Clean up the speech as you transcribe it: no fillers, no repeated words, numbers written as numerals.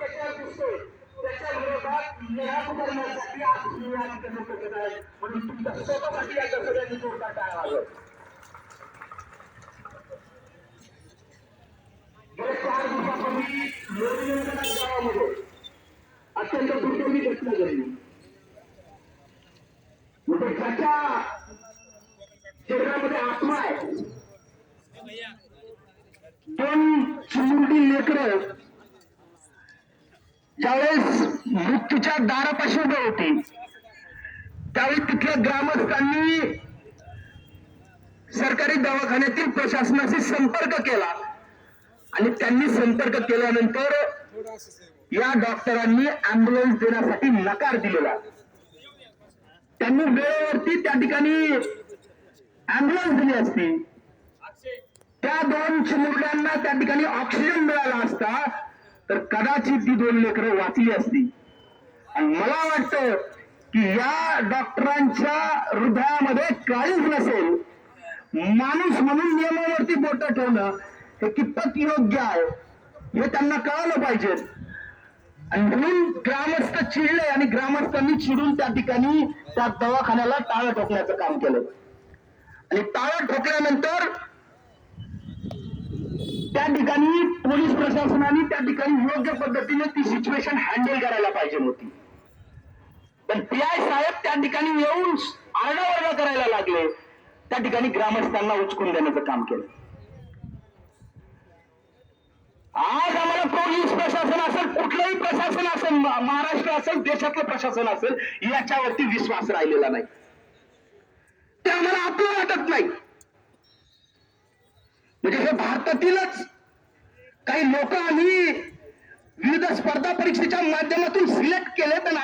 प्रचार दिसतोय त्याच्या विरोधात लढा करण्यासाठी आज तुम्ही या ठिकाणी करत आहे म्हणून तुमच्या स्वतःसाठी या सगळ्यांनी जोरदार टाळा वाजवा. गेल्या 4 दिवसापूर्वी लोणीनगर गावामध्ये अत्यंत दुर्दैवी घटना घडली. म्हणजे ज्याच्या शरीरामध्ये आत्मा आहे, 2 चिमुरडी लेकरं ज्यावेळेस मृत्यूच्या दारापाशी उभे होते त्यावेळी तिथल्या ग्रामस्थांनी सरकारी दवाखान्यातील प्रशासनाशी संपर्क केला आणि त्यांनी संपर्क केल्यानंतर या डॉक्टरांनी अँब्युलन्स देण्यासाठी नकार दिलेला. त्यांनी वेळेवरती त्या ठिकाणी अँब्युलन्स दिली असती, त्या 2 चिमुरड्यांना त्या ठिकाणी ऑक्सिजन मिळाला असता तर कदाचित ती 2 लेकरं वाचली असती. आणि मला वाटतं की या डॉक्टरांच्या हृदयामध्ये काळीज नसेल. माणूस म्हणून नियमावरती बोट ठेवणं हे कितपत योग्य आहे हे त्यांना कळालं पाहिजे. आणि म्हणून ग्रामस्थ चिडले आणि ग्रामस्थांनी चिडून त्या ठिकाणी त्या दवाखान्याला टाळं ठोकण्याचं काम केलं. आणि टाळं ठोकल्यानंतर त्या ठिकाणी पोलीस प्रशासनाने त्या ठिकाणी योग्य पद्धतीने ती सिच्युएशन हँडल करायला पाहिजे होती. पण पीआय साहेब त्या ठिकाणी येऊन आरडाओरडा करायला लागले. त्या ठिकाणी ग्रामस्थांना उचकून देण्याचं काम केलं. आज आम्हाला पोलीस प्रशासन असेल, कुठलंही प्रशासन असेल, महाराष्ट्र असेल, देशातलं प्रशासन असेल, याच्यावरती विश्वास राहिलेला नाही. ते आम्हाला आपलं वाटत नाही. म्हणजे हे भारतातीलच काही लोक आम्ही विविध स्पर्धा परीक्षेच्या माध्यमातून सिलेक्ट केले तर